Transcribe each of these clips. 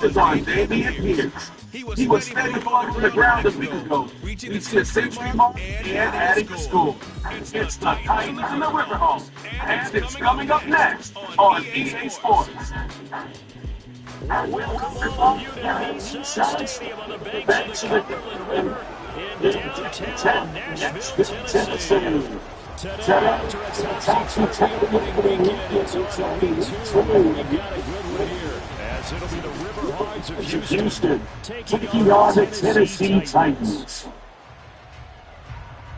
is on Damian Pierce. He was steady falling to the ground a week ago, reaching the century mark and adding a score. It's the Titans and the Riverhawks, and it's coming up next on EA Sports. Welcome from United Stadium on the banks of the Cumberland River in downtown Nashville, Tennessee. Today, after a topsy-turvy opening weekend, it's RB2. We've got a good one here, as it'll be the Riverhawks of Houston taking on the Tennessee Titans.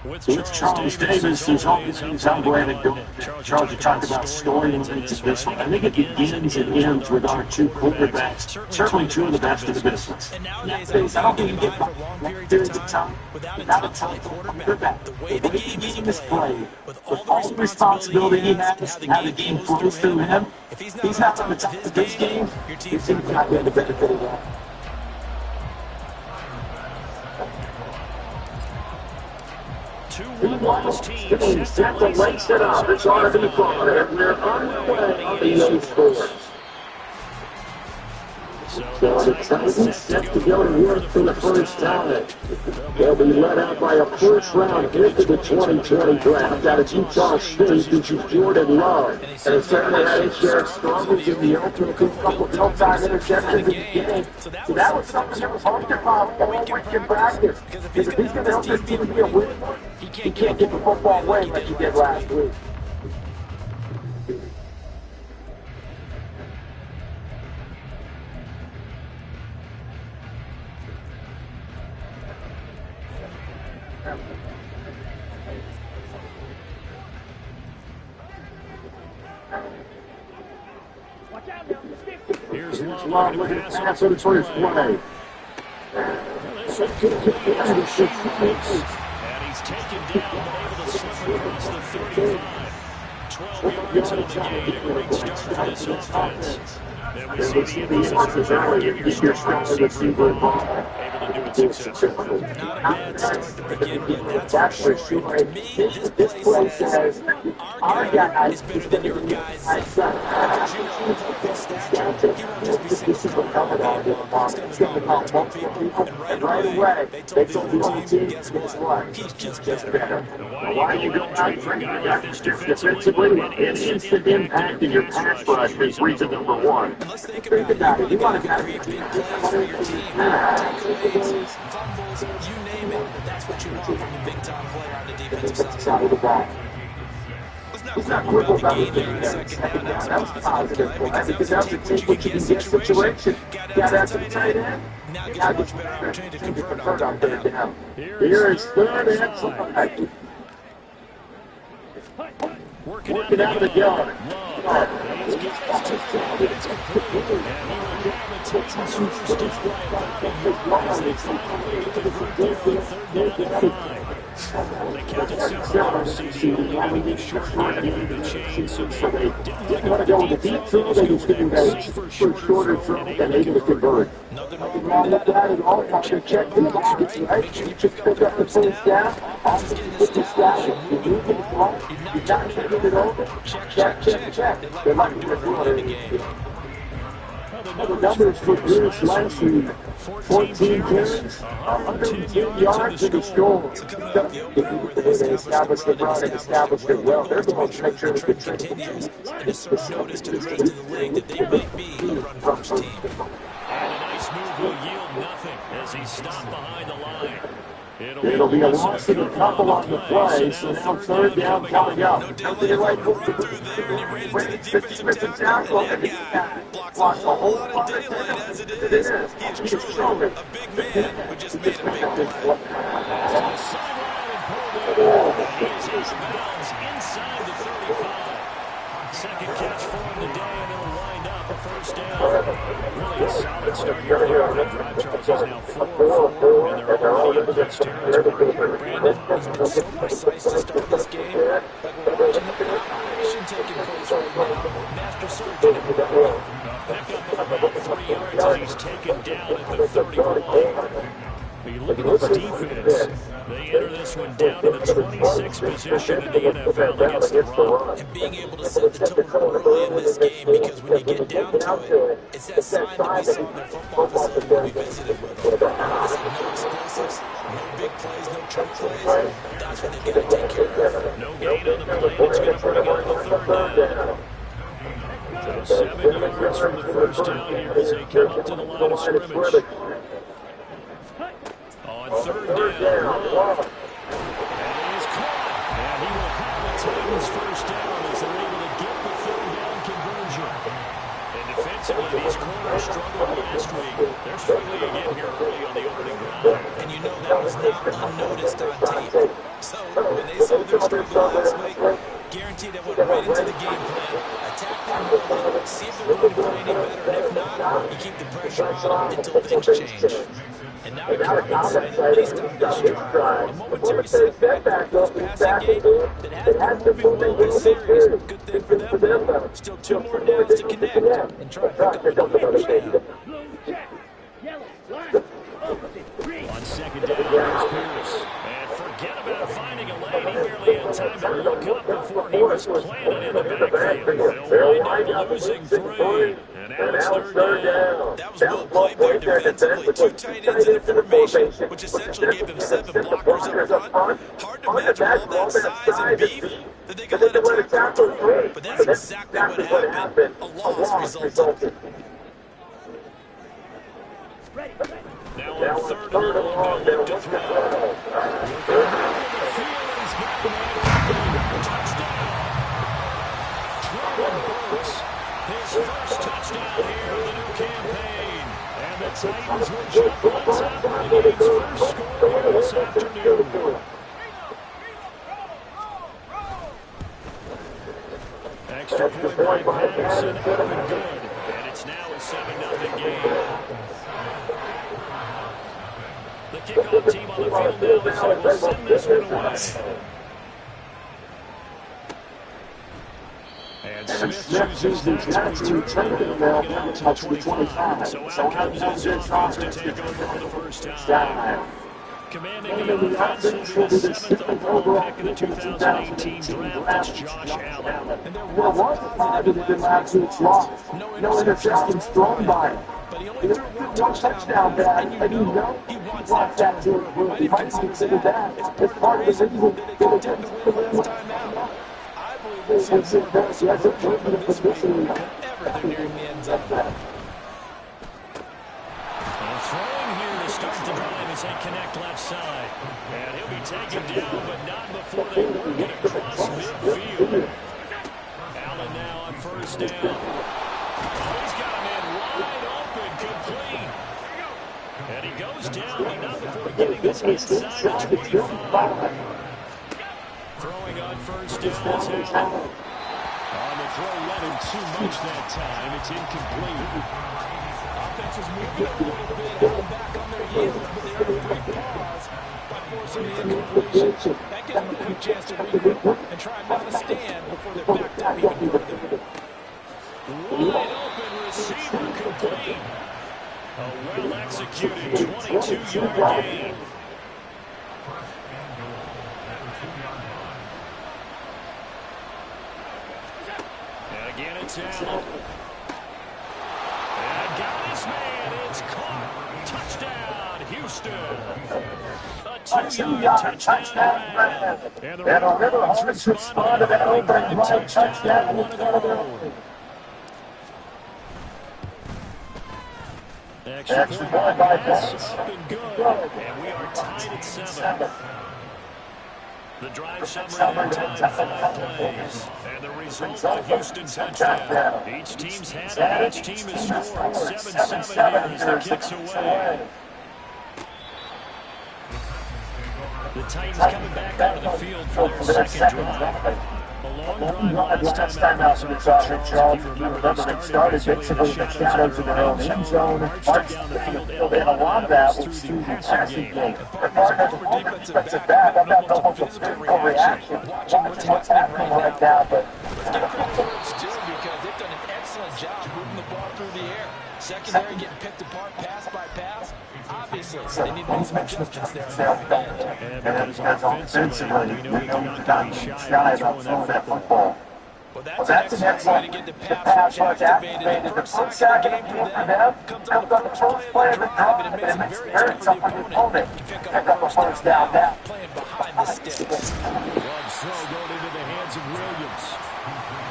With Charles Davis, there's always I'm glad to go. Charles, you talked about storylines of this one. I think it begins and ends with our two quarterbacks, certainly two of the best in the business. Nowadays, I don't think you get by long periods of time without a top quarterback. The way the game is played, with all the responsibility he has, how the game flows through him, if he's not on the top of this game, your team's not going to benefit at all. Two lost teams set to lace it up. It's ought to be fun, and we're underway on the EA Sports. So the Titans set to go to work for the first time. They'll be led out by a first-round pick of the 2020 draft out of Utah State, which is Jordan Love. And certainly had his share of struggles in the opening, a couple of no-time interceptions in the game. So that was something that was hard to follow all week in practice. Because if he's going to help this team be a winner, he can't get the football away like he did last week. Here's Love with his pass on the first play. And he's taken down, but able to slip across the 35. 12 yards on the game. A great start for this offense. Then we see the emphasis on give yourself space. Able to do it successfully. Not a bad start to begin with. That's for sure. To me, this play says our guy is better than your guys. This is what coming out of the box. It's going to come multiple people, and right away, they told the other team, guess what? He's just better. Now, why are you going out for this defensively? An instant impact in your pass rush is reason number one. Think about it. You want to create big plays for your team. Takeaways, fumbles, you name it. That's what you want from a big-time player on the defensive side of the ball. He's not crippled about the game in second down. That was positive. I think that's a take what you can get situation. Got out to the tight end. Now get a much better opportunity to convert on third down. Here is third and 5. Working out of the gun. They counted several CD, having the short end of the chain, so they didn't want to go with the deep throw, they just didn't go for shorter throw and able to convert. Nothing wrong with that at all. Got your check the pockets, right? You just pick up the first down, also get the stash. You move it wrong, you're not taking it over. Check. There might be a throw in the game. The numbers for Pierce last week, 14 carries, 110 yards in the score. They established the run and established it well. They're going to make sure they can continue to serve notice to the rest of the league that they might be a run-first team. And a nice move will yield nothing as he stopped behind the line. It'll be a loss of a couple on the play, so now third down coming up. Watch the whole lot of daylight as it is. He's truly a big man who just made a big play. He is inbounds inside the 35. Second catch for him today, and he'll wind up a first down. Really a solid start here. The drive, Charles, is now 4-4, and they're already in close territory. Brandon, he's been so precise to start this game, but we're watching the operation taking place right now. Master surgeon. Pick up about 3 yards as he's taken down at the 31. But you look at this defense. They enter this one down to the 26th position in the NFL against the run. And being able to set the tone early in this game, because when you get down to it, it's that sign that we saw in their football facility when we visited with them. They said no explosives, no big plays, no trick plays. That's what they've got to take care of. No gain on the play, and it's going to bring up the third down. So 7 yards from the first down here as they come up to the line of scrimmage. On third down, Love. And he is caught. And he will have the Titans first down as they're able to get the third down conversion. And defensively, these corners struggled last week. They're struggling again here early on the opening drive. And you know that was not unnoticed on tape. So when they saw them struggle last week, guaranteed that went right into the game plan. Attack them early, see if they're going to play any better, and if not, you keep the pressure on until things change. And now you're inside at least on this drive. A momentary setback for this passing game that has been moving well this series. Good thing for them, though. Still 2 more downs to connect and try to pick up another first down. On second down, here's Pierce. And forget about finding a lane. He barely had time to look up before he was planted in the backfield. They'll wind up losing 3. And now it's third down. That was well played there defensively. 2 tight ends in the formation, which essentially gave them 7 blockers up front. Hard to imagine all that size and beef that they could let a tackle through. But that's exactly what happened. A loss resulted. Now on third and long, they'll look to throw. Treylon Burks, his first touchdown here of the new campaign. And the Titans will jump on top of the game's first score here this afternoon. Extra point by Patterson, up and good. And it's now a 7-0 game. The kickoff team on the field now as they will send this one away. And Smith chooses not to return the ball down to the 25. So out comes his offense to take over for the first time. Commanding the offense will be the 7th overall pick in the 2018 draft. That's Josh Allen. And there was a positive in last week's loss. No interception thrown by him. But he only threw 1 touchdown pass, and you know he wants that to improve. He might consider that as part of the reason that they contended to win last time out. I believe this is more of a improvement this week whenever they're nearing the end zone. Throwing here to start the drive as they connect left side. And he'll be taken down, but not before they work it across midfield. Allen now on first down. Oh, he's got a man wide open, complete. And he goes down, but not before getting this inside the 25. Throwing on first down is Allen. On the throw, let him too much that time. It's incomplete. Offense is moving a little bit, held back on their heels, but they earned a brief pause by forcing the incompletion. That gives them a quick chance to regroup and try and mount a stand before they're backed up even further. Wide open receiver complete. A well-executed 22-yard gain. And again, it's Allen. And got his man. It's caught. Touchdown, Houston. A 2-yard touchdown grab. And the Ravens respond to that opening touchdown on their own. Extra point by pass, up and good. And we are tied at 7. The drive summary that time, 5 plays. And the result, a Houston touchdown. Each team's had it. Each team has scored 7-7 here as the kicks away. The Titans coming back out of the field for their second drive. A long drive last time out for the Charles. If you remember, they started basically in the shadows of their own end zone, marched down the field, and a lot of that was through the passing game. Part of the defensive back, I'm not almost a physical reaction watching what's happening right now, but let's get credit to them still because they've done an excellent job moving the ball through the air. Secondary getting picked apart pass by pass. Obviously, Obviously, they need to make some adjustments there on the back end. And because offensively, we know that they're not going to be shy about throwing that football. Well, that's an excellent way to get the pass rush activated. The first sack of the game for them comes on the first play of the drive, and it makes it very tough for the opponent to pick up a first down now, playing behind the sticks. One throw going into the hands of Williams.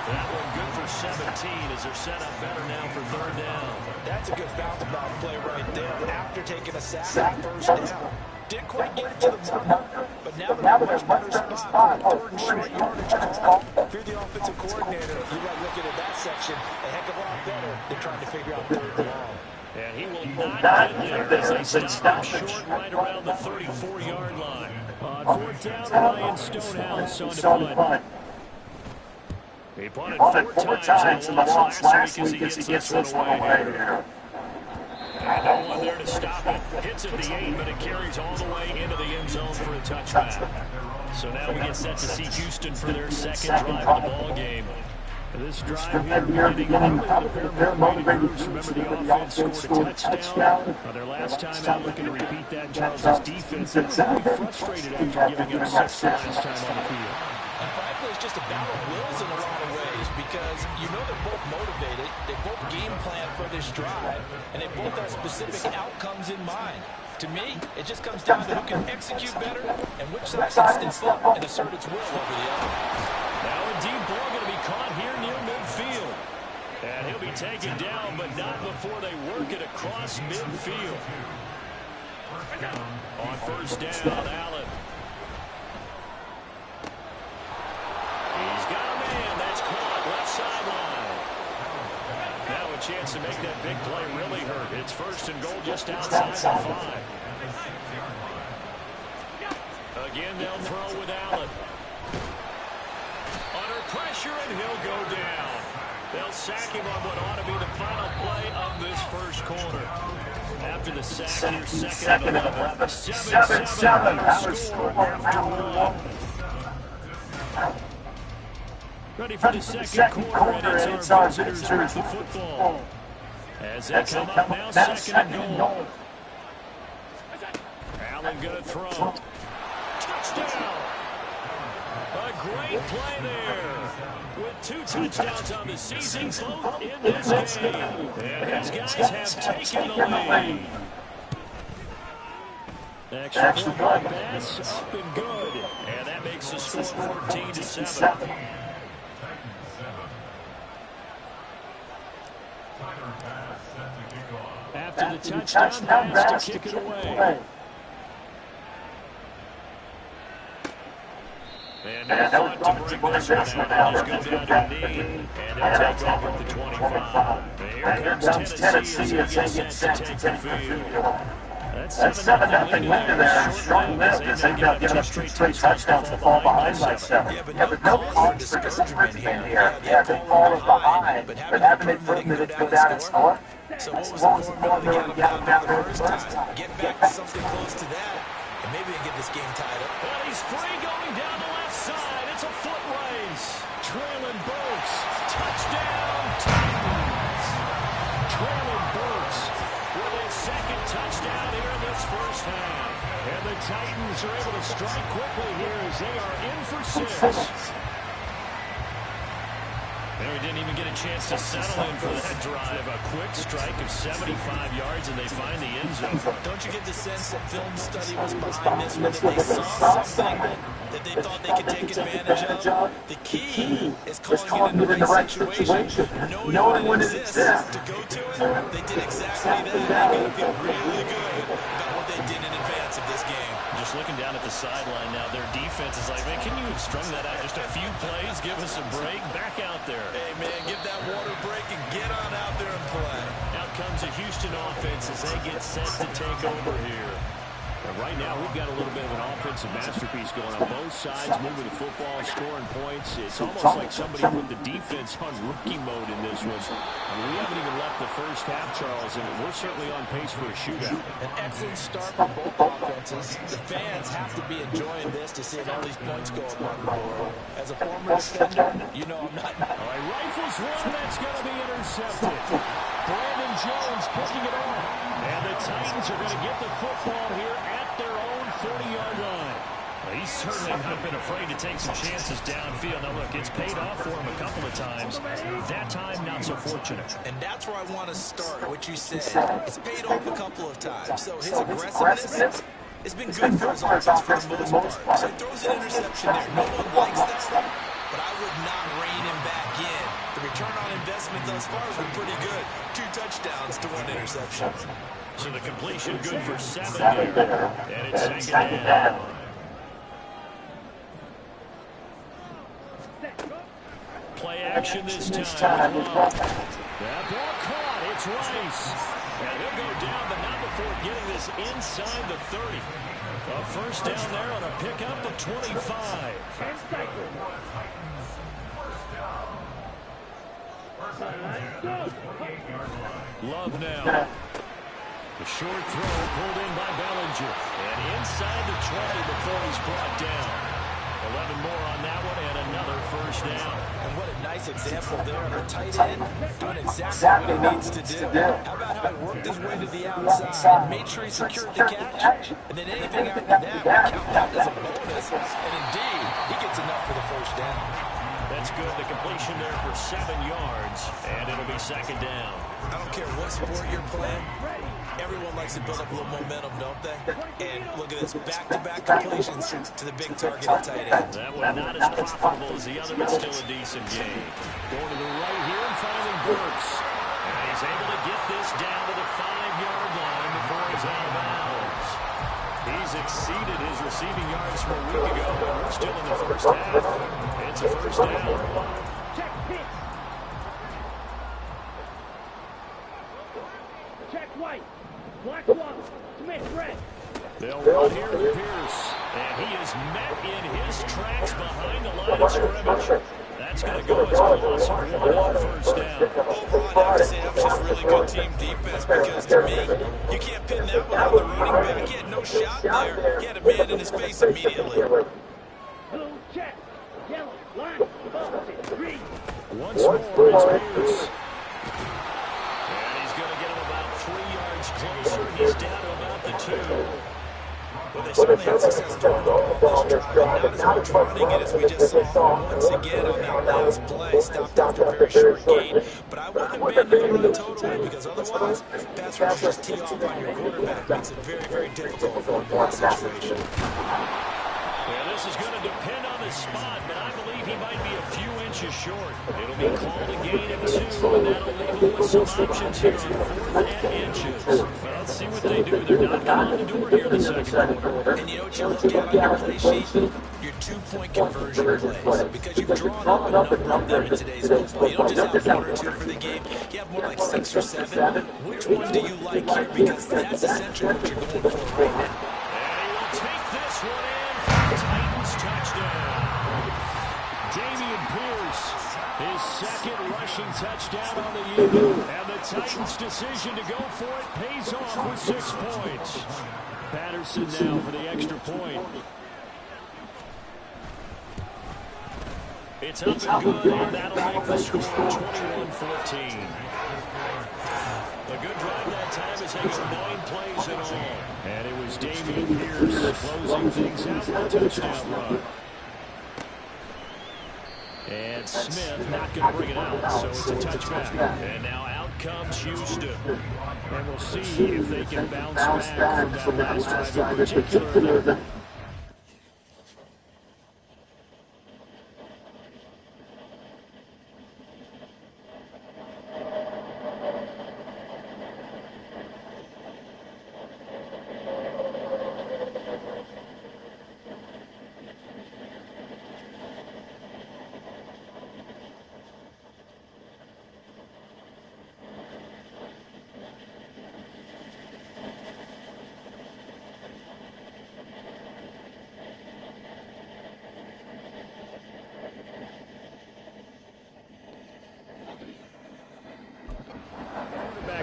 That one good for 17 as they're set up better now for third down. That's a good bounce back play right there after taking a sack on first down. Didn't quite get it to the marker, but now they're in a much better spot. Third and short yardage call. If you're the offensive coordinator, you like looking at that section a heck of a lot better than trying to figure out third and long. And he will not get there as they stop him short right around the 34-yard line. On fourth down, Ryan Stonehouse on to punt. He punted four times in the loss last week as he gets this one away here. And no one there to stop it. Hits at the 8, but it carries all the way into the end zone for a touchback. So now we get set to see Houston for their second drive of the ball game. This drive here beginning probably the pair motivated groups. Remember, the offense scored a touchdown. Their last time out looking to repeat that. Charles' defense is really frustrated after giving up 6 last time on the field. And frankly, it's just a battle of wills in a lot of ways because you know they're both motivated, they both game plan for this drive, and they both have specific outcomes in mind. To me, it just comes down to who can execute better and which side can step up and assert its will over the other. Now a deep ball going to be caught here near midfield. And he'll be taken down, but not before they work it across midfield. On first down, Allen. He's got a man. That's caught left sideline. Now a chance to make that big play really hurt. It's first and goal just outside the 5. Again, they'll throw with Allen. Under pressure, and he'll go down. They'll sack him on what ought to be the final play of this first quarter. After the sack, here's second and 11. 7-7 our score after 1. Ready for the second quarter, and it's our visitors with the football. As they come up now, second and goal. Allen going to throw. Touchdown! A great play there. With 2 touchdowns on the season, both in this game. And his guys have taken the lead. Extra point pass, up and good. And that makes the score 14-7. After the touchdown pass to kick it away. And no thought to bring this one down. Just go down to knee, and they'll take over at the 25. Here comes Tennessee as they get set to take the field. That's 7-0 lead there. Strong lift as they've got given up 2 straight touchdowns to fall behind by 7. Yeah, but no cause for discouragement here. Yeah, they fall behind, but haven't they proven that it's go down and score? So what was the formula to get them down the first time? Get back to something close to that, and maybe they get this game tied up. Well, he's free going down the left side. It's a foot race. Traylon Burks. Touchdown, Titans. Traylon Burks with his second touchdown here in this first half. And the Titans are able to strike quickly here as they are in for 6. There, he didn't even get a chance to settle in for that drive. A quick strike of 75 yards, and they find the end zone. Don't you get the sense that film study was behind this one, that they saw something that they thought they could take advantage of? The key is calling it in the right situation, knowing when it exists to go to it. They did exactly that. They're going to feel really good about what they did in advance of this game. Just looking down at the sideline now, their defense is like, man, can you have strung that out just a few plays? Give us a break. Back out there. Hey, man, give that water break and get on out there and play. Out comes the Houston offense as they get set to take over here. And right now, we've got a little bit of an offensive masterpiece going on both sides, moving the football, scoring points. It's almost like somebody put the defense on rookie mode in this one. I mean, we haven't even left the first half, Charles, and we're certainly on pace for a shootout. An excellent start for both offenses. The fans have to be enjoying this to see all these points go up on the board. As a former defender, you know I'm not. All right, rifles one, that's going to be intercepted. Brandon Jones picking it off. And the Titans are going to get the football here at their own 40-yard line. Well, he's certainly not been afraid to take some chances downfield. Now, look, it's paid off for him a couple of times. That time, not so fortunate. And that's where I want to start, what you said. It's paid off a couple of times. So his aggressiveness has been good for his offense for the most part. So he throws an interception there. No one likes that, but I would not rein him back in. The return on investment thus far has been pretty good. 2 touchdowns to 1 interception. So the completion good for 7 there. And it's second down. Play action this time. That ball caught. It's Rice. And he'll go down, but not before getting this inside the 30. A first down there on a pickup of 25. Love now. The short throw pulled in by Bellinger. And inside the 20 before he's brought down. 11 more on that one and another first down. And what a nice example there on a tight end doing exactly what he needs to do. How about how he worked his way to the outside, made sure he secured the catch, and then anything after that, we count that as a bonus. And indeed, he gets enough for the first down. That's good. The completion there for 7 yards, and it'll be second down. I don't care what sport you're playing. Everyone likes to build up a little momentum, don't they? And look at this, back-to-back completions to the big target at tight end. That one not as profitable as the other, but still a decent game. Going to the right here and finding Burks. And he's able to get this down to the 5-yard line before he's out of bounds. He's exceeded his receiving yards from a week ago, and we're still in the first half. It's a first down. Check White. Black one. Smith red. They'll run here with Pierce. And he is met in his tracks behind the line of scrimmage. That's going to go as a loss of 1 on first down. Overall, I have to say that was just really good team defense because to me, you can't pin that one on the running back. He had no shot there. He had a man in his face immediately. Blue check. Yellow line. Green. Once more, it's Pierce. And he's going to get him about 3 yards closer. He's down to about the 2. Well, they certainly had success throwing the ball this drive, and not as much running it as we just saw once again on that last play. Stopped after a very short gain, but I wouldn't abandon the run totally because otherwise, pass rush just tee off on your quarterback. Makes it very, very difficult for that situation. Yeah, this is going to depend on the spot, but I believe he might be a few inches short. It'll be called a gain of 2, and that'll leave him with some options here on 4th and inches. Well, let's see what they do. They're knocking on the door here in the second quarter. And you know what you look at on your play sheet? Your 2-point conversion plays. Because you've drawn up a number of them in today's football. You don't just have 1 or 2 for the game. You have more like 6 or 7. Which one do you like here? Because that's essentially what you're going for right now. And he will take this one in for the Titans touchdown. Damian Pierce, his second rushing touchdown on the year. And the Titans' decision to go for it pays off with 6 points. Patterson now for the extra point. It's up and good, and that'll make the score 21-14. A good drive that time has taken 9 plays in all. And it was Damian Pierce closing things out with a touchdown run. And Smith not going to bring it out, so it's a touchback. And now out comes Houston. And we'll see if they can bounce back from that last drive in particular.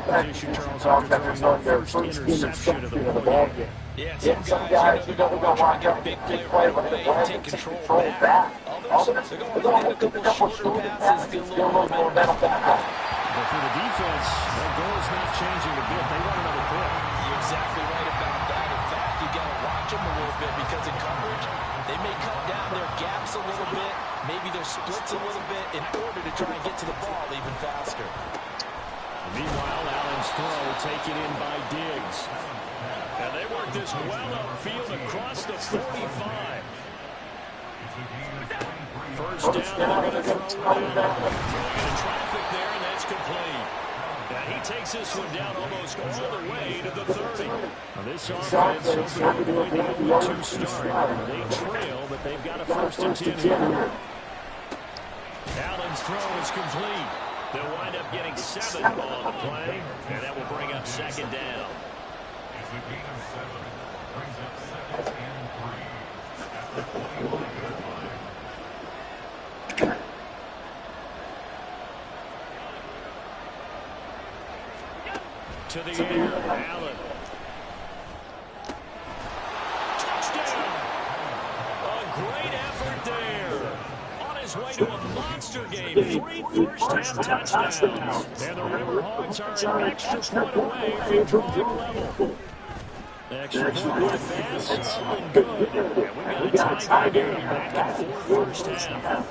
Position, Charles, after throwing their first interception of the ball game. Yeah, some guys, you know, they're going to try and get a big play right away and take control back. Others, they're going to look at a couple shorter passes, get a little momentum back. But for the defense, their goal is not changing a bit. They want another pick. You're exactly right about that. In fact, you got to watch them a little bit because in coverage, they may cut down their gaps a little bit, maybe their splits a little bit in order to try and get to the ball even faster. Meanwhile, Allen's throw taken in by Diggs. And they work this well upfield across the 45. First down, they're going to throw it down. Throwing into traffic there, and that's complete. And he takes this one down almost all the way to the 30. Now this offense hoping to avoid the 0-2 start. They trail, but they've got a 1st and 10 here. Allen's throw is complete. They'll wind up getting 7 on the play, and that will bring up 2nd down. It's a gain of 7. Brings up 2nd and 3. At the 41-yard line. To the air, Allen. Touchdown! A great effort there. On his way to a monster game. 3 first-half touchdowns. And the Riverhawks are an extra point away from drawing level. Extra point pass, up and good. And we got a tie game here, back and forth first half.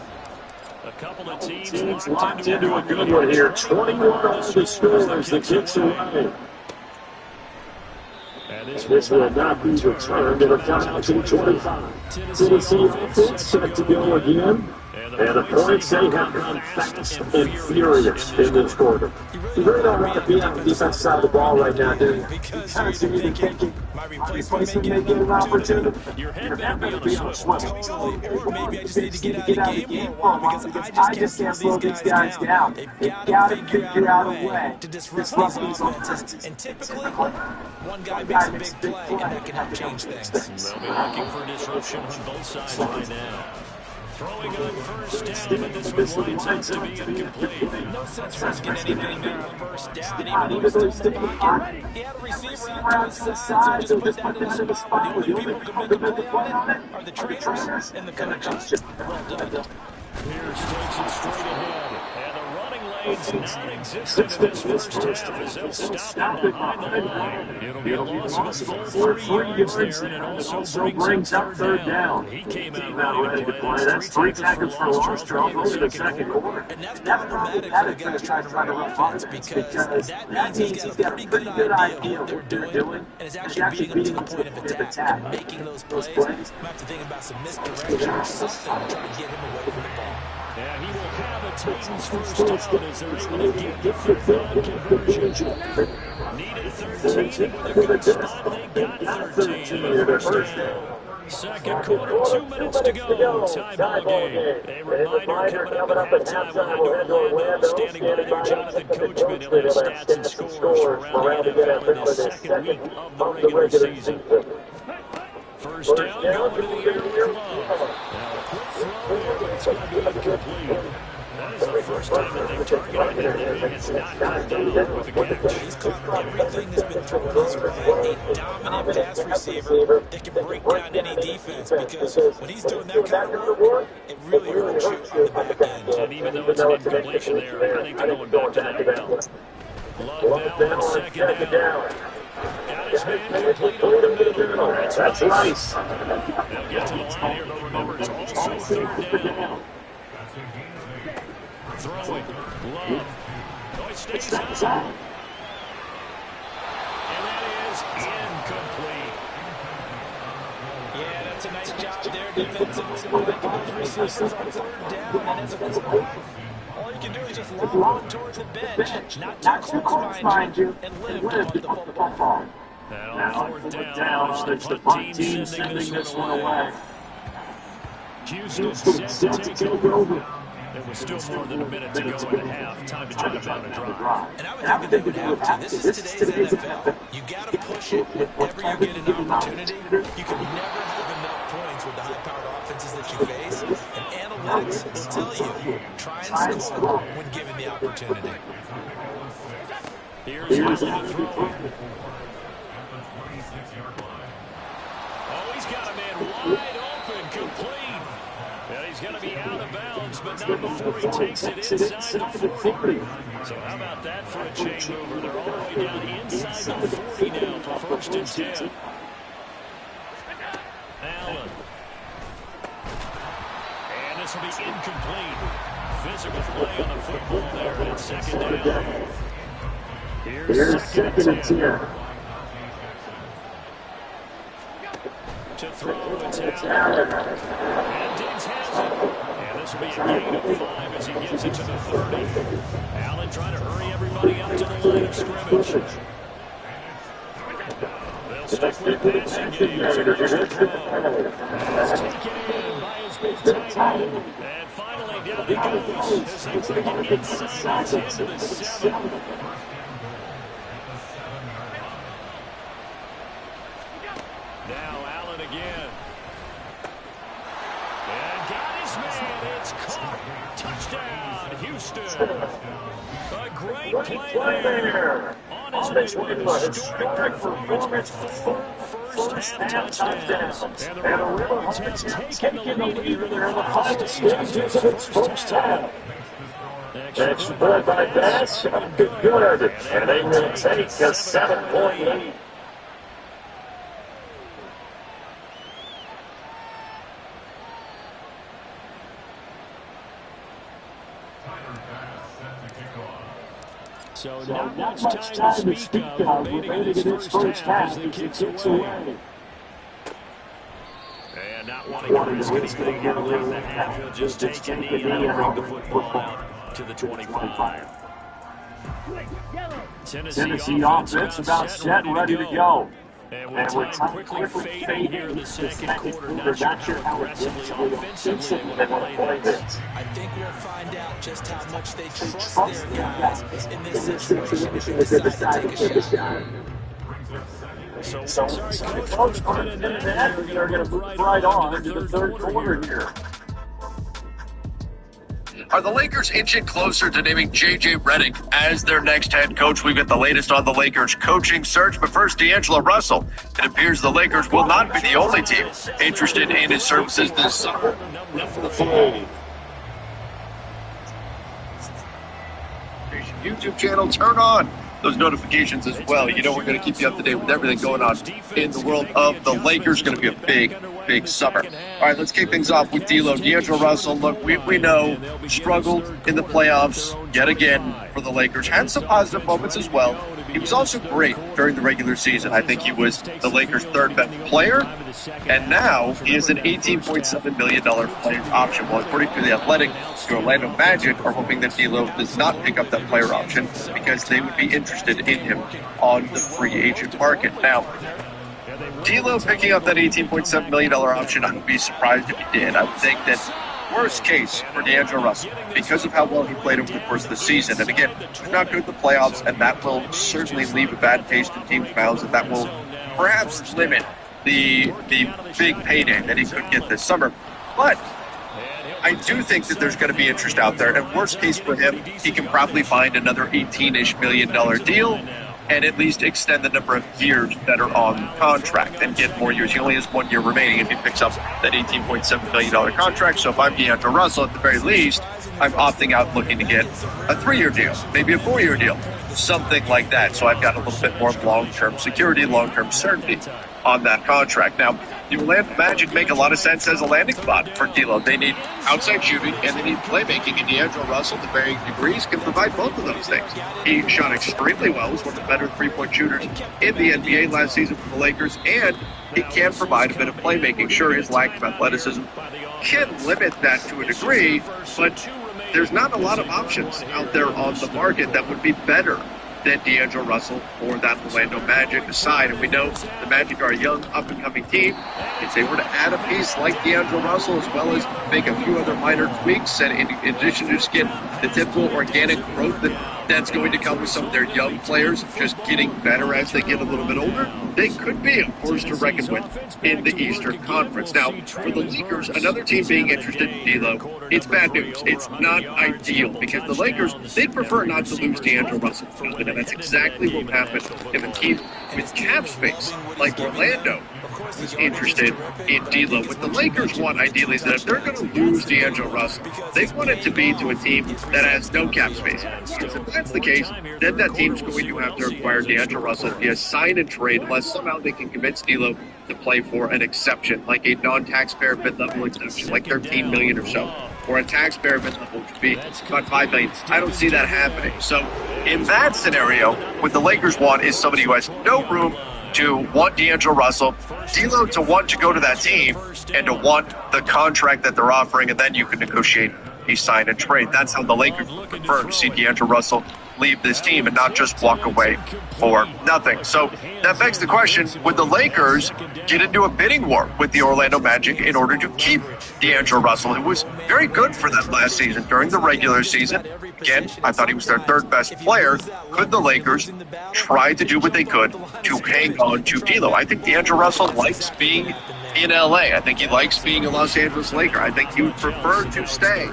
A couple of teams locked into a good one here. 21 on the score as the kicks away. And this will not be returned. It'll come out to 25. Tennessee offense set to go again. And the points, they have gone fast and furious in this quarter. You really don't want to be on the defensive side of the ball right now, do you? Because you're thinking, my replacement may get an opportunity. Your head better be on a swivel. Totally. Or maybe I just need to get out of the game for a while because I just can't slow these guys down. They've got to figure out a way to disrupt these offenses. And typically, one guy makes a big play, and that can help change things. They'll be looking for disruption on both sides right now. Throwing on first down, but this one winds up to be incomplete. No sense risking anything there on first down, even though he's still in the pocket. He had a receiver out to his side, so just put that in the spot. The only people who can make a play on it are the trainers and the coaches. Well done. Pierce takes it straight ahead, and the running lane's non-existent in this first half as they'll stop him behind the line. It'll be a loss of a full 3 yards there, and it also brings up third down. He came out ready to play. That's 3 tackles for loss, Charles, in the second quarter. And that's problematic for the guys trying to run a rough offense because that means he's got a pretty good idea of what they're doing, and is actually beating them to the point of attack and making those plays. You might have to think about some misdirection or something to try to get him away from the ball. And he will have a Titans first down as they're able to get the third down conversion. Needed 13 with a good spot. They got 13 on the first down. Second quarter, 2 minutes to go. Tie ball game. A reminder coming up at halftime. We'll head to Orlando. Standing by there, Jonathan Coachman. He'll have stats and scores around the NFL in this second week of the regular season. First down, going to the air with Love. Now a quick throw there, but it's going to be incomplete. That is the first time that they've targeted him, and it's not come down with a catch. He's caught everything that's been thrown his way. A dominant pass receiver that can break down any defense because when he's doing that kind of work, it really hurts you on the back end. And even though it's an incompletion there, I think they're going back to that now. Love now on second down. Got his man complete over the middle. That's nice. They'll get to the line here, but remember, it's also third down. Throwing. Love. Oh, he stays on. And that is incomplete. Yeah, that's a nice job there defensively. Blanking those receivers on third down. And as a quarterback, all you can do is just lob one towards the bench, not too close, mind you, and live to punt the football. Now on fourth down, it's the punt team sending this one away. Houston set to take over. There was still more than a minute to go in the half. Time to try to mount a drive. And I would think that they would have to. This is today's NFL. You got to push it whenever you get an opportunity. You can never have enough points with the high-powered offenses that you face. And analytics will tell you, try and score when given the opportunity. Here's Allen to throw. Oh, he's got a man wide open, complete. Well, he's going to be out of bounds, but not before he takes it inside the 40. So how about that for a chain mover? They're all the way down inside the 40 now for 1st and 10. Allen. And this will be incomplete. Physical play on the football there at 2nd down. Here's 2nd and 10. To throw, it's Allen. And Diggs has it. And this will be a gain of 5 as he gets it to the 30. Allen trying to hurry everybody up to the line of scrimmage. They'll stick with passing games. Here's the throw. It's taken in by his big tight end. And finally down he goes as they bring it inside into the 7. Now Allen again. And got his man. It's caught. Touchdown, Houston. A great play there. On his way to a historic performance, 4 first-half touchdowns. And the Riverhawks has taken the lead here in the final stages of its first half. Extra point by Bass. Good. And they will take a 7-point lead. So not much time to speak of remaining in this first half as the kicks away. And not wanting to risk anything here late in the half, he'll just take a knee and bring the football out to the 25. Tennessee offense about set and ready to go. And with time quickly fading here in the second quarter, not sure how aggressively offensively they want to play this. I think we'll find out just how much they trust their guys in this situation if they decide to take a shot. So Coach, put in that, they're going to move right on into the third quarter here. Are the Lakers inching closer to naming J.J. Redick as their next head coach? We've got the latest on the Lakers coaching search. But first, D'Angelo Russell. It appears the Lakers will not be the only team interested in his services this summer. YouTube channel, turn on those notifications as well. You know we're going to keep you up to date with everything going on in the world of the Lakers. Going to be a big summer. All right, let's kick things off with D'Angelo Russell. Look, we know struggled in the playoffs yet again for the Lakers. Had some positive moments as well. He was also great during the regular season. I think he was the Lakers' third best player, and now he is an $18.7 million player option. Well, according to The Athletic, the Orlando Magic are hoping that D'Lo does not pick up that player option because they would be interested in him on the free agent market. Now, D'Lo picking up that $18.7 million option, I would be surprised if he did. I would think that worst case for D'Angelo Russell, because of how well he played over the course of the season. And again, he's not good at the playoffs, and that will certainly leave a bad taste in teams' mouths, and that will perhaps limit the big payday that he could get this summer. But I do think that there's going to be interest out there, and worst case for him, he can probably find another $18-ish million deal and at least extend the number of years that are on contract and get more years. He only has 1 year remaining if he picks up that $18.7 million contract. So if I'm D'Angelo Russell, at the very least, I'm opting out looking to get a 3-year deal, maybe a 4-year deal, something like that. So I've got a little bit more long-term security, long-term certainty on that contract. Now, the Orlando Magic make a lot of sense as a landing spot for D'Lo. They need outside shooting and they need playmaking, and D'Angelo Russell, to varying degrees, can provide both of those things. He shot extremely well, was one of the better three-point shooters in the NBA last season for the Lakers, and he can provide a bit of playmaking. Sure, his lack of athleticism can limit that to a degree, but there's not a lot of options out there on the market that would be better than D'Angelo Russell or that Orlando Magic side. And we know the Magic are a young, up-and-coming team. If they were to add a piece like D'Angelo Russell, as well as make a few other minor tweaks, and in addition to just get the typical organic growth that's going to come with some of their young players just getting better as they get a little bit older, they could be a force to reckon with in the Eastern Conference. Now, for the Lakers, another team being interested in D'Lo, it's bad news. It's not ideal because the Lakers, they'd prefer not to lose D'Angelo Russell. And that's exactly what happened if a team with cap space like Orlando was interested in D'Lo. What the Lakers want, ideally, is that if they're going to lose D'Angelo Russell, they want it to be to a team that has no cap space. Because if that's the case, then that team's going to have to acquire D'Angelo Russell via sign and trade unless somehow they can convince D'Lo to play for an exception, like a non-taxpayer mid-level exception, like $13 million or so, or a taxpayer mid-level, which would be about $5 million. I don't see that happening. So in that scenario, what the Lakers want is somebody who has no room to want D'Angelo Russell, D'Lo to want to go to that team, and to want the contract that they're offering, and then you can negotiate a sign and trade. That's how the Lakers would prefer to see D'Angelo Russell leave this team and not just walk away for nothing. So that begs the question, would the Lakers get into a bidding war with the Orlando Magic in order to keep D'Angelo Russell, who was very good for them last season during the regular season? Again, I thought he was their third best player. Could the Lakers try to do what they could to hang on to D'Lo? I think D'Angelo Russell likes being in LA. I think he likes being a Los Angeles Laker. I think he would prefer to stay.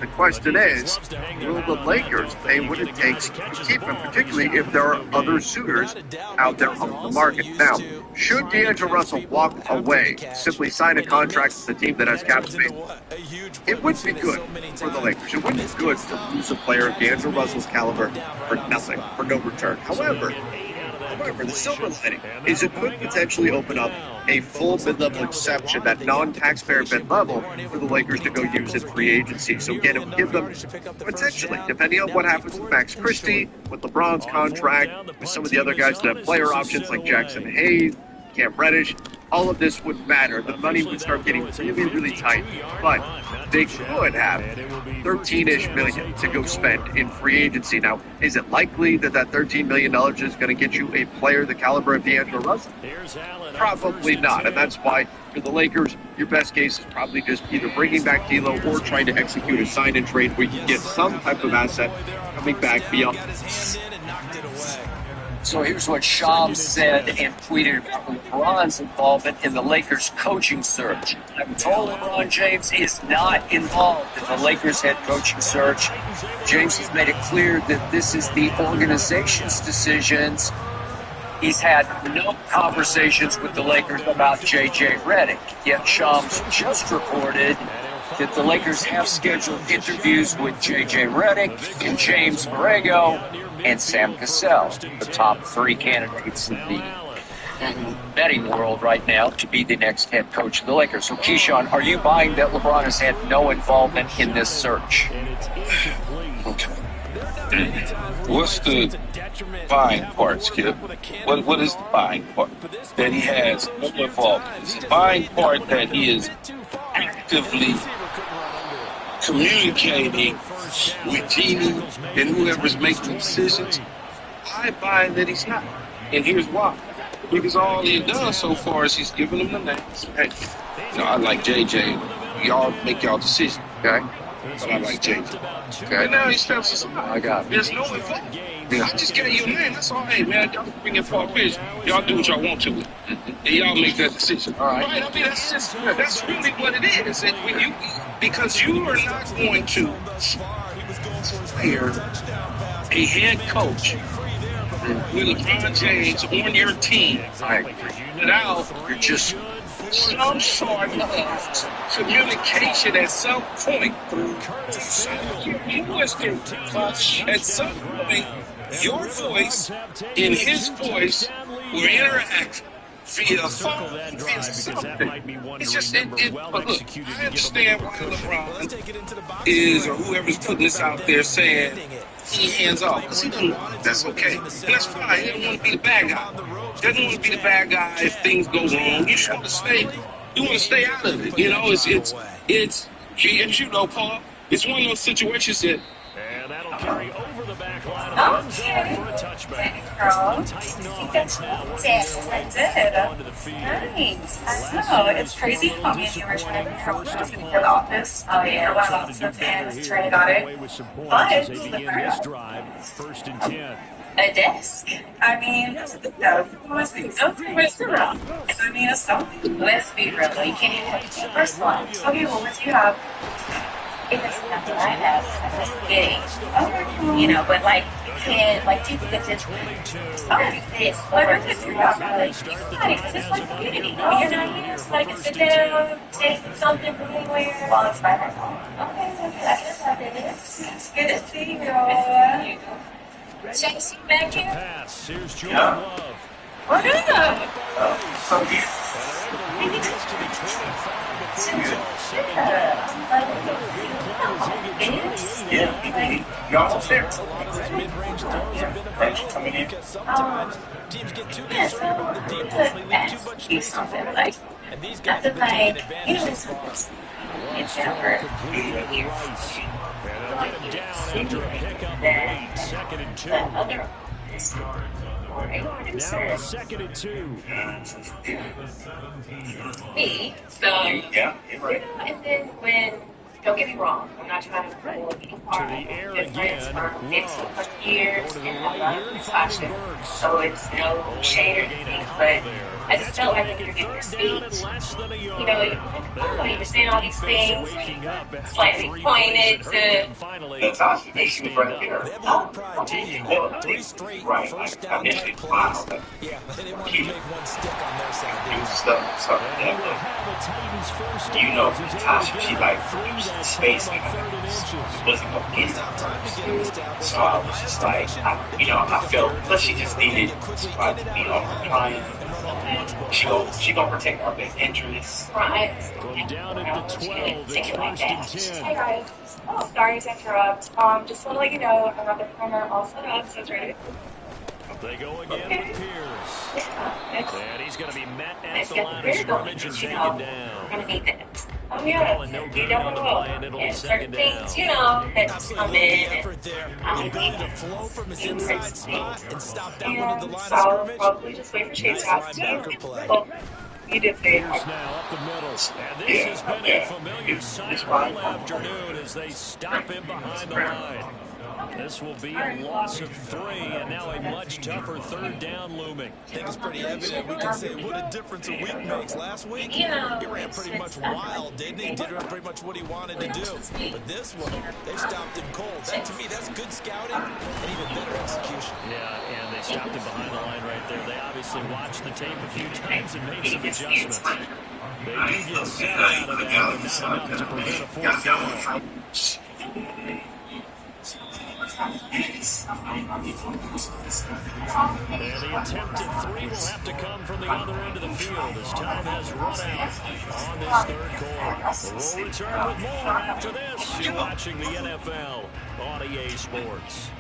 The question is, will the Lakers pay what it takes to keep him, particularly if there are other suitors out there on the market? Now, should D'Angelo Russell walk away, simply sign a contract with a team that has cap space, it would be good for the Lakers. It wouldn't be good to lose a player of D'Angelo Russell's caliber for nothing, for no return. However, the silver lining is it could potentially open up a full mid-level exception, that non-taxpayer mid-level, for the Lakers to go use in free agency. So again, it would give them potentially, depending on what happens with Max Christie, with LeBron's contract, with some of the other guys that have player options like Jackson Hayes, Cam Reddish, all of this would matter. The money would start getting really, really tight. But they could have 13-ish million to go spend in free agency. Now, is it likely that that $13 million is going to get you a player the caliber of D'Angelo Russell? Probably not. And that's why for the Lakers, your best case is probably just either bringing back D'Lo or trying to execute a sign and trade where you get some type of asset coming back beyond. So here's what Shams said and tweeted about LeBron's involvement in the Lakers coaching search. I'm told LeBron James is not involved in the Lakers head coaching search. James has made it clear that this is the organization's decisions. He's had no conversations with the Lakers about J.J. Redick. Yet Shams just reported that the Lakers have scheduled interviews with J.J. Redick and James Borrego and Sam Cassell, the top three candidates in the betting world right now to be the next head coach of the Lakers. So, Keyshawn, are you buying that LeBron has had no involvement in this search? What's the buying part, Skip? What is the buying part? That he has no involvement. It's the buying part that he is actively communicating with Genie and whoever's making the decisions. I buy that he's not. And here's why. Because all he's done so far is he's given them the names. Hey, I like JJ. Y'all make y'all decision, okay? But I like JJ. Okay, and now he steps aside. I got it. There's no involvement. I just gave you a name. That's all. Hey, man, y'all bring in Paul Pierce. Y'all do what y'all want to it. And y'all make that decision. All right. I mean, that's really what it is. And when because you are not going to hire a head coach with LeBron James on your team without just some sort of communication at some point. At some point, your voice and his voice will interact via phone, via something. It's just, but look, I understand why LeBron is, or whoever's putting this out there saying he hands off, because he doesn't want it. That's okay. And that's fine. He doesn't want to be the bad guy. Doesn't want to be the bad guy if things go wrong. You just want to stay, out of it. You know, it's, as you know, Paul, it's one of those situations that. And that'll carry over the back line and runs out for a touchback. Tighten offense now. I did. Nice. I know. It's crazy how me and you were trying to help us in the office. Oh, yeah. One of the fans trying got it. But this drive, first and 10. a desk. I mean, no, let's be wrong. I mean, it's something. Let's be real. You can't even take the first one. Okay, well, what do you have? biggest stuff that I have is spaghetti. You know, but like, you can't, like, people could just, this, or just, you're not really, it's like spaghetti. You're not here, it's like, sit down, take something from anywhere. Well, it's by myself. Okay, that's what it is. Good to see you. Chasing back here. Pass. Here's Jordan Love. What is that? So good. Yeah, you're almost there. Mid-range throws have been effective because sometimes teams get too concerned about the deep ball. They leave too much space in front of them. And these guys have been taking advantage of this far. It's never. Get him down after a pickup late. 2nd and 2. Now 2nd and 2. Me, so, Yeah, you're right. and then when, don't get me wrong, I'm not trying to pull any part To the air of friends again. for 15 plus years, Going to the and right I here love and this finding fashion, Burks. so it's no shade or anything, but I just felt like if you're getting your speech, you know, you're saying all these things, slightly pointed to, That's awesome. They shoot right there. They have a lot of pride, too, you know. 3 straight first down type plays. Yeah, they didn't want to make one stick on their side. Stuff. You know, Tasha, she like used space and it wasn't going to get it. So I was just like, I felt, plus she just needed to be on her client. She gonna protect our best interests. right. Going down at the 12. It's 1st and 10. Hey guys. Oh, sorry to interrupt. Just want to let you know I got the printer all set up, so it's ready. They go again with Pierce. It's And he's going to be met at Nice the get line the of rear going, scrimmage and you taken know, we're down. gonna need that. oh yeah, Calling no you good never on the know. play, and it'll be And 2nd certain down. things, you know, that just come Absolutely in effort and there. I The need ability to it. flow from his inside spot and stop that one at the And line so of I'll scrimmage. probably just wait for Chase Nice to ask linebacker you. play. Well, you did say it. Pierce now up the middle. And this has been a familiar sight all afternoon as they stop him behind the line. This will be a loss of 3, and now a much tougher 3rd down looming. I think it's pretty evident. We can say what a difference a week makes. Last week, he ran pretty much wild, didn't he? Did pretty much what he wanted to do. But this one, they stopped him cold. That, to me, that's good scouting and even better execution. Yeah, and they stopped him behind the line right there. They obviously watched the tape a few times and made some adjustments. They do get set out of that, but not enough to prevent a 4th down. And the attempted 3 will have to come from the other end of the field as time has run out on this 3rd quarter. We'll return with more after this. You're watching the NFL on EA Sports.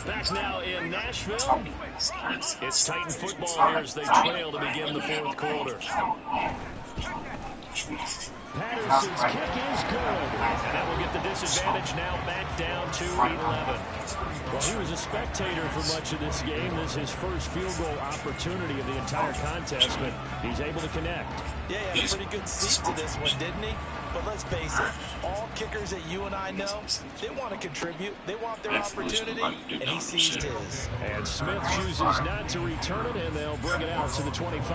Back now in Nashville. It's Titan football here as they trail to begin the 4th quarter. Patterson's kick is good. And that will get the disadvantage now back down to 11. Well, he was a spectator for much of this game. This is his first field goal opportunity of the entire contest, but he's able to connect. Yeah, he had a pretty good seat to this one, didn't he? But let's face it, all kickers that you and I know, they want to contribute. They want their opportunity, and he seized his. And Smith chooses not to return it, and they'll bring it out to the 25.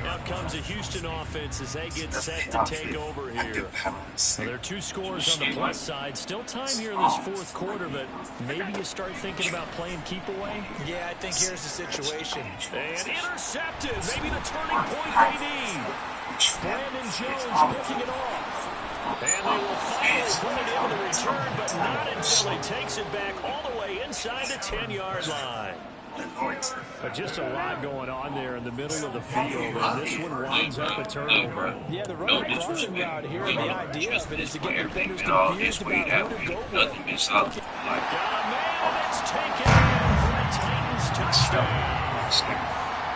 Out comes a Houston offense as they get set to take over here. Well, there are 2 scores on the plus side. Still time here in this 4th quarter, but maybe you start thinking about playing keep away. Yeah, I think here's the situation. And intercepted. Maybe the turning point they need. Brandon Jones picking it off. And they will finally put it in the return, but not until he takes it back all the way inside the 10-yard line. But just a lot going on there in the middle of the field, and this one winds up a turnover. Yeah, the run crossing route here, and the idea of it is to get defenders confused about who to go with. Got a man that's taken in for a Titans touchdown.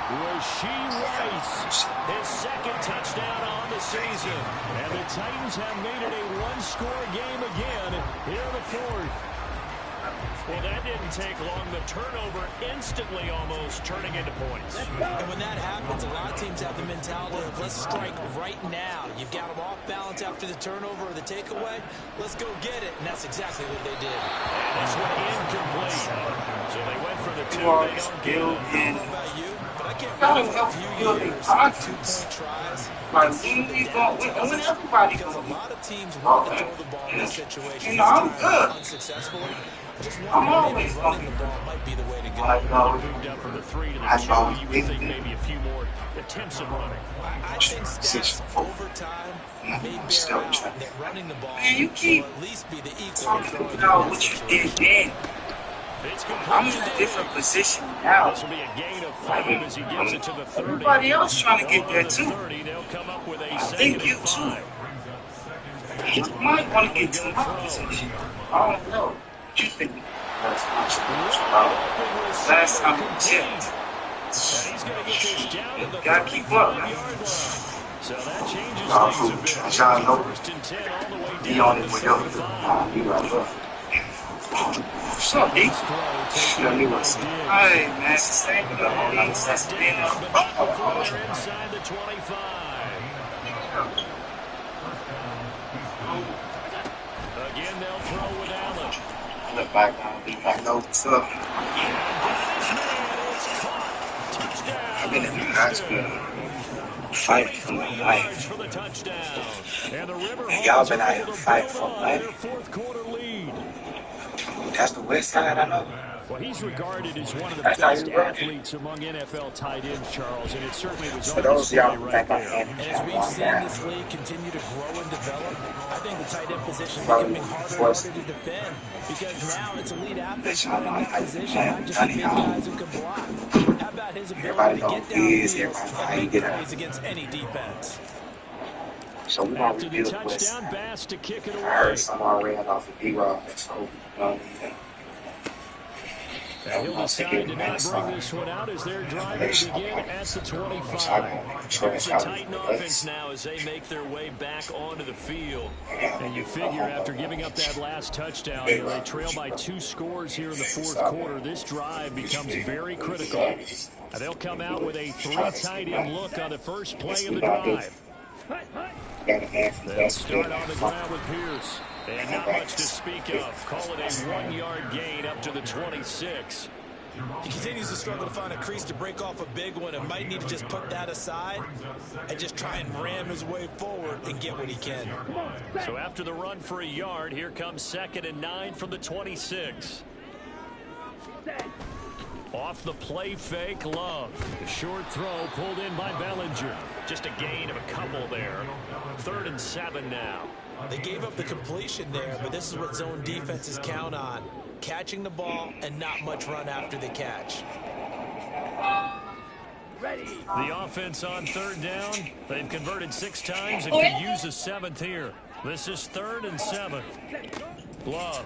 Rashee Rice, his 2nd touchdown on the season. And the Titans have made it a 1-score game again here in the 4th. Well, that didn't take long. The turnover instantly almost turning into points. And when that happens, a lot of teams have the mentality of let's strike right now. You've got them off balance after the turnover or the takeaway. Let's go get it. And that's exactly what they did. And this one incomplete. So they went for the 2. They don't get it. I don't know about you, but I can't gotta wait for a help few build years a of confidence. 2-point tries. Like, when everybody Because a going, lot of teams want to throw the ball in this situation. you know, I'm good. Unsuccessfully. Just I'm wondering maybe always running going the ball might be the way to go. Moved up from the 3 to the 2. You would think maybe a few more attempts at running. I think stats over time may bear out that running the ball Man, you keep will at least be the equal talking of throwing about in what this you situation. did then. I'm in a different position now. This will be a gain of 5 as he gets it to the 30. Everybody else trying to get there too. 30, they'll come up with a I second think and you too. 5. You might want to get to my position. I don't know. What you think? Last time we checked. You gotta keep up. So that changes things a bit. John know First and 10 all the way he down on to it with the him. 35. You got love. What's up, D? Hey, man, it's the same thing. That's been Inside the 25. Again, they'll throw with Allen. Look back down, be back no tough. I've been in high school fighting for my life. And y'all been out here fighting for life. That's the West Side, I know. Well, he's regarded as one of the best athletes among NFL tight ends, Charles, and it certainly was on display right there. And as we've seen this league continue to grow and develop, I think the tight end position is becoming harder and harder to defend because now it's elite athletes playing that position, not just the big guys who can block. How about his ability to get downfield and make plays against any defense? So we don't rebuild the West. I heard someone ran off of D-Rock, so he'll decide to not bring this one out as their drive will begin at the 25. It's a Titan offense now as they make their way back onto the field. And you figure after giving up that last touchdown, they trail by 2 scores here in the 4th quarter. This drive becomes very critical. They'll come out with a 3 tight end look on the first play of the drive. They'll start on the ground with Pierce. And not much to speak of. Call it a 1-yard gain up to the 26. He continues to struggle to find a crease to break off a big one and might need to just put that aside and just try and ram his way forward and get what he can. So after the run for a yard, here comes 2nd and 9 from the 26. Off the play fake, Love. The short throw pulled in by Bellinger. Just a gain of a couple there. 3rd and 7 now. They gave up the completion there, but this is what zone defenses count on. Catching the ball and not much run after the catch. The offense on 3rd down. They've converted 6 times and could use a 7th here. This is 3rd and 7. Love.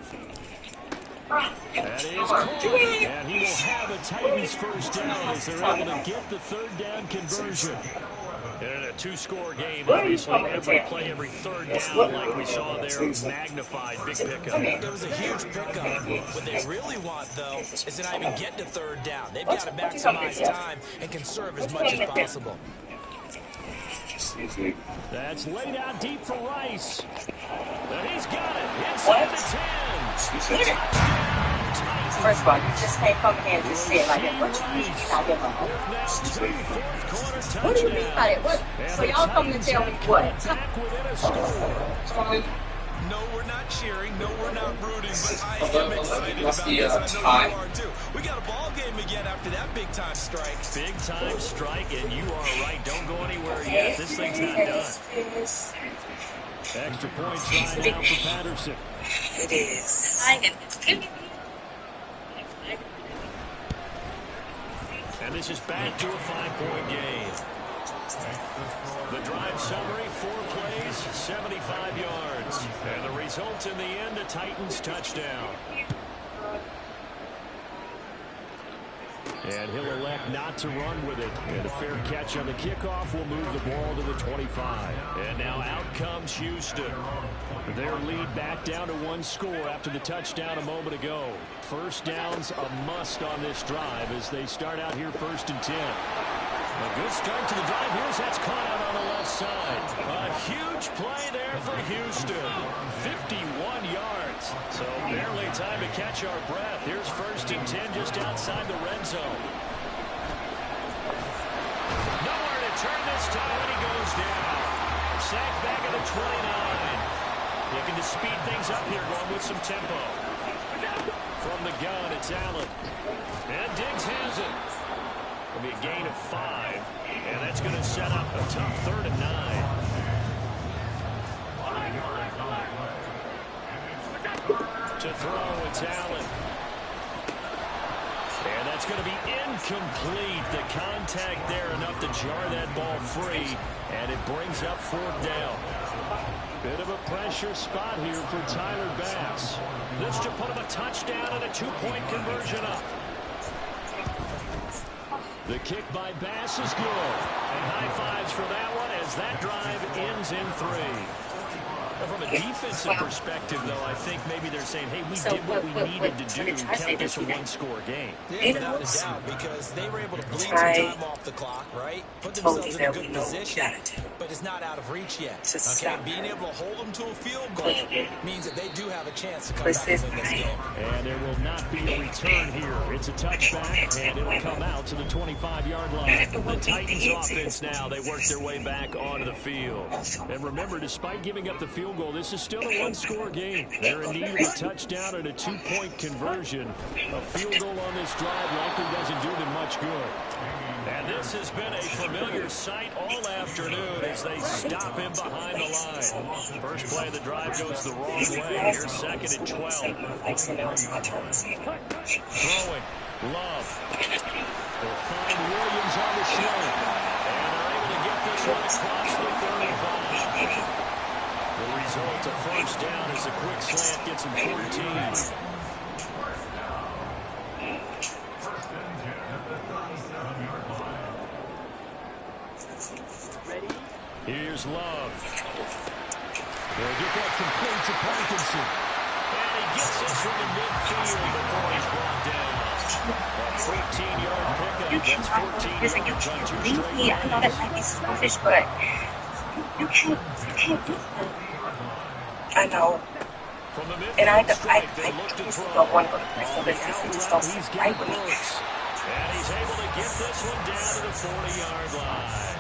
That is caught, and he will have a Titans first down as they're able to get the 3rd down conversion. In a 2-score game, obviously, every play, every 3rd down, like we saw there, magnified, big pickup. It was a huge pickup. What they really want, though, is to not even get to 3rd down. They've got to maximize time and conserve as much as possible. That's laid out deep for Rice. And he's got it inside the 10. First of all, you just can't come in here and just say it like that. What you mean you're not giving up? What do you mean by that? What? So y'all coming to tell me what? No, we're not cheering. No, we're not rooting. But I am excited about this. I know you are too. We got a ball game again after that big-time strike. Big-time strike, and you are right. Don't go anywhere yet. This thing's not done. Extra point try now for Patterson. It is. And this is back to a 5-point game. The drive summary, 4 plays, 75 yards. And the result in the end, a Titans touchdown. And he'll elect not to run with it. And a fair catch on the kickoff will move the ball to the 25. And now out comes Houston. Their lead back down to 1 score after the touchdown a moment ago. First down's a must on this drive as they start out here 1st and 10. A good start to the drive. Here's that's caught out on the left side. A huge play there for Houston. 51 yards. So barely time to catch our breath. Here's 1st and 10 just outside the red zone. return this time, and he goes down. Sacked back at the 29. Looking to speed things up here, going with some tempo. From the gun, it's Allen. And Diggs has it. It'll be a gain of 5. And that's going to set up a tough 3rd and 9. To throw, it's Allen. And that's going to be incomplete. The contact there enough to jar that ball free. And it brings up 4th down. Bit of a pressure spot here for Tyler Bass. This to put him a touchdown and a 2-point conversion up. The kick by Bass is good. And high fives for that one as that drive ends in 3. From a defensive perspective, though, I think maybe they're saying, hey, we did what we needed to do, kept this a one-score game. Yeah, without a doubt, because they were able to bleed some time off the clock, right? Put themselves in a good position, but it's not out of reach yet. Okay, being able to hold them to a field goal means that they do have a chance to come back and win this game. And there will not be a return here. It's a touchback, and it'll come out to the 25-yard line. The Titans offense now, they work their way back onto the field. And remember, despite giving up the field goal, this is still a one-score game. They're in need of a touchdown and a 2-point conversion. A field goal on this drive likely doesn't do them much good. And this has been a familiar sight all afternoon as they stop him behind the line. First play of the drive goes the wrong way. Here's 2nd and 12. Throwing. Love. They'll find Williams on the sling. And they're able to get this one across the 35. The result, a first down as a quick slant gets him 14. Here's Love. They'll get that complete to Parkinson. And he gets this from the midfield before he's brought down. A 14-yard pickup. That's 14 yards on 2 straight I know that might be selfish, but you can't do that. I know. And I just don't want to go to personal business. I just don't think right with me. And he's able to get this one down to the 40-yard line.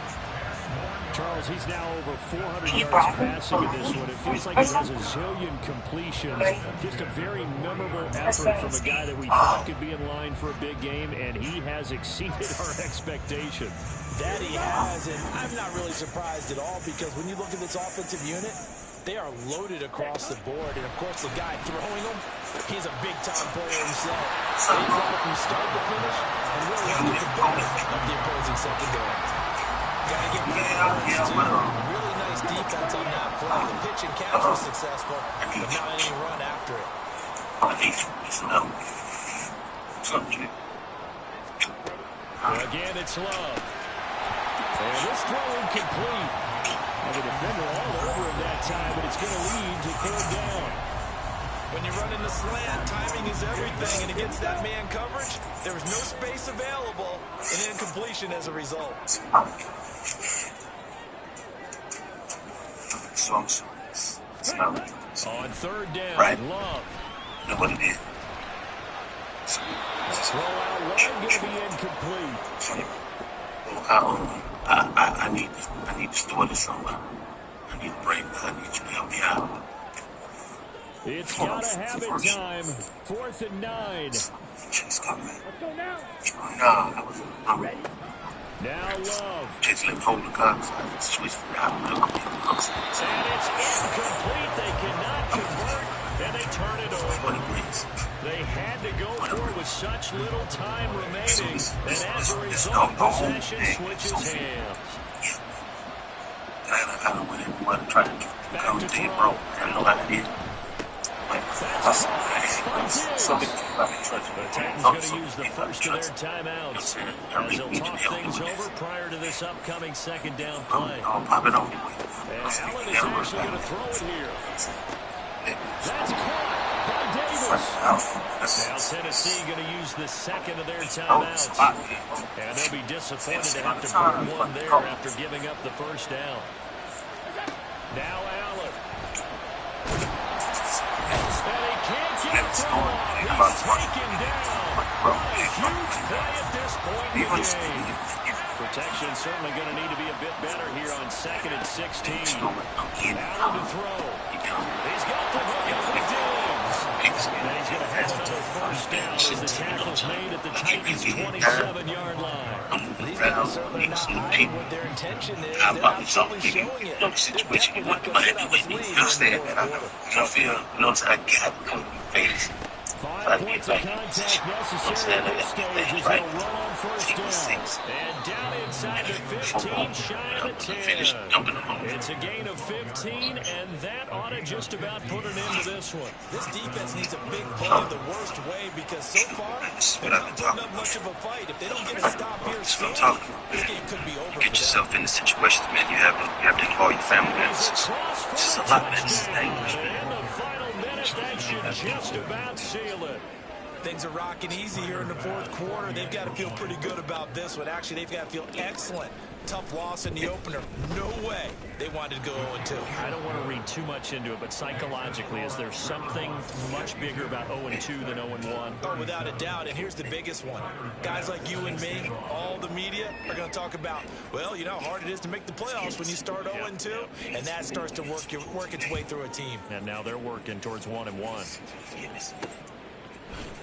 Charles, he's now over 400 yards passing in this one. It feels like he has a zillion completions. Just a very memorable effort from a guy that we thought could be in line for a big game, and he has exceeded our expectation. That he has, and I'm not really surprised at all because when you look at this offensive unit, they are loaded across the board. And, of course, the guy throwing them, he's a big-time player himself. They brought it from start to finish and really went to the bottom of the opposing secondary. Got to give credit on this, too. Really nice defense on that play. The pitch and catch was successful, but not any run after it. Again, it's Love. And this throw incomplete. The defender all over him that time, but it's going to lead to 3rd down. When you run in the slant, timing is everything, and against that man coverage, there was no space available, and incompletion as a result. On 3rd down, right. Love. You know what it is. Throw out one, going to be incomplete. I need to store this somewhere. I need you to help me out. It's got to have it time. 4th and 9. Chase coming. Let's go now. No, that was ready. Now Love. Chase let me hold the gun, so I switched around. And it's incomplete. They cannot convert, and they turn it over. They had to go for it with such little time remaining, and as a result, possession switches hands. I don't want to try to come to the bro. I know how to do it. The Titans going to use the first of their timeouts as they'll talk things over prior to this upcoming 2nd down play. I'll pop it on. And Allen is actually going to throw it here. That's caught by Davis. Now Tennessee going to use the 2nd of their timeouts. And they'll be disappointed to have to burn one there after giving up the 1st down. Now Allen. And he can't get it through. He's taken down. A huge play at this point in the game. Protection certainly going to need to be a bit better here on 2nd and 16. Allen to throw. He's got the hook up with Diggs. And he's going to have another first down as the tackle's made at the Titans' 27-yard line. These guys certainly not hiding what their intention is. They're absolutely showing it. They're definitely not going to sit out this lead. I feel, I got face. 5 points of contact necessary at this stage as they'll run on first down. And down inside the 15, shy of the 10. It's a gain of 15, and that ought to just about put an end to this one. This defense needs a big play the worst way because so far, they're not putting up much of a fight. If they don't get a stop here soon, this game could be over. Get yourself in the situations, man. You have to call your family members. This is a lot, man. This is dangerous, man. That should just about seal it. Things are rocking easy here in the fourth quarter. They've got to feel pretty good about this one. Actually, they've got to feel excellent. Tough loss in the opener. No way they wanted to go 0-2. I don't want to read too much into it, but psychologically, is there something much bigger about 0-2 than 0-1? Oh, without a doubt. And here's the biggest one. Guys like you and me, all the media, are going to talk about, well, you know how hard it is to make the playoffs when you start 0-2, and that starts to work its way through a team. And now they're working towards 1-1.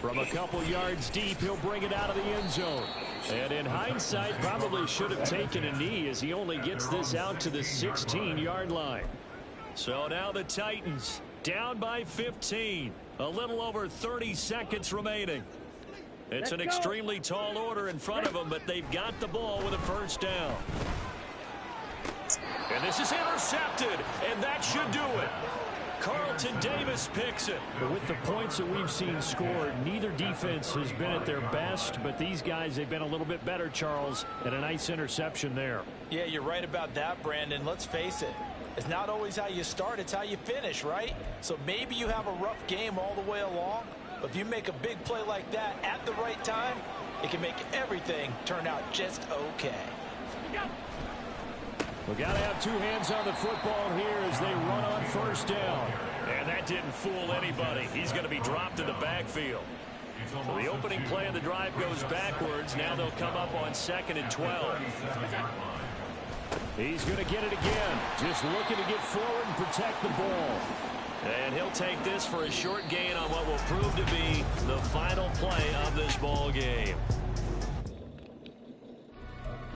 From a couple yards deep, he'll bring it out of the end zone. And in hindsight, probably should have taken a knee as he only gets this out to the 16-yard line. So now the Titans down by 15. A little over 30 seconds remaining. It's an extremely tall order in front of them, but they've got the ball with a first down. And this is intercepted, and that should do it. Carlton Davis picks it. But with the points that we've seen scored, neither defense has been at their best, but these guys, they've been a little bit better, Charles, and a nice interception there. Yeah, you're right about that, Brandon. Let's face it. It's not always how you start, it's how you finish, right? So maybe you have a rough game all the way along, but if you make a big play like that at the right time, it can make everything turn out just okay. We got to have two hands on the football here as they run on first down. And that didn't fool anybody. He's going to be dropped in the backfield. So the opening play of the drive goes backwards. Now they'll come up on 2nd and 12. He's going to get it again. Just looking to get forward and protect the ball. And he'll take this for a short gain on what will prove to be the final play of this ball game.